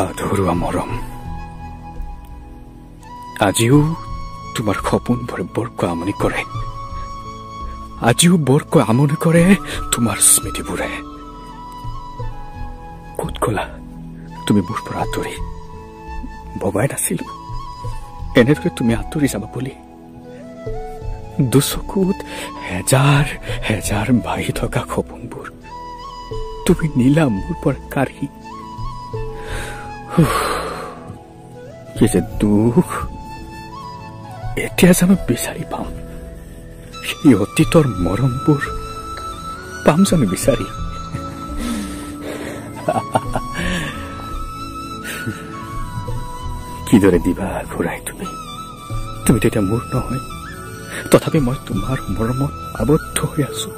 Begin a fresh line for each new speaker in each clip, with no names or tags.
আধৰুৱা মৰম আজিও তোমাৰ সপোনবোৰে বৰকৈ আমনি কৰে। আজিও বৰকৈ আমনি কৰে তোমাৰ স্মৃতিবোৰে। ক'ত গলা তুমি মোৰ পৰা আঁতৰি? ভবাই নাছিলো এনেদৰে তুমি আঁতৰি যাবা বুলি। দুচকুত হেজাৰ হেজাৰ ভাহি থকা সপোনবোৰ তুমি নিলা মোৰ পৰা কাঢ়ি। কি যে দুখ। এতিয়া জানো বিচাৰি পাম সেই অতীতৰ মৰমবোৰ? পাম জানো বিচাৰি? কিদৰে দিবা ঘূৰাই তুমি? তুমি তেতিয়া মোৰ নহয়, তথাপি মই তোমাৰ মৰমত আবদ্ধ হৈ আছো।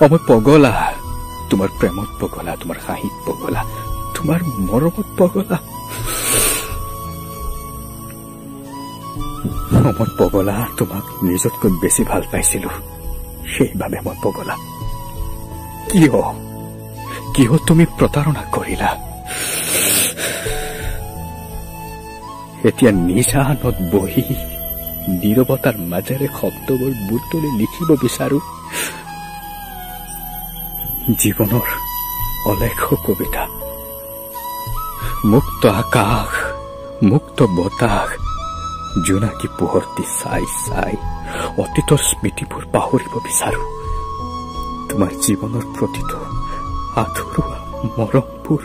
মই পগলা, তোমাৰ প্ৰেমত পগলা, তোমাৰ হাঁহিত পগলা, তোমাৰ মৰমত পগলা। মই পগলা, তোমাক নিজতকৈ বেছি ভাল পাইছিলো, সেইবাবে মই পগলা। কিয় তুমি প্ৰতাৰণা কৰিলা? এতিয়া নিজানত বহি নীৰৱতাৰ মাজেৰে শব্দবোৰ বুটলি লিখিব বিচাৰো জীৱনৰ অলেখ কবিতা। মুক্ত আকাশ, মুক্ত বতাহ, জোনাকী পোহৰটি চাই চাই অতীতৰ স্মৃতিবোৰ পাহৰিব বিচাৰো। তোমাৰ জীৱনৰ প্ৰতিটো আধৰুৱা মৰমবোৰ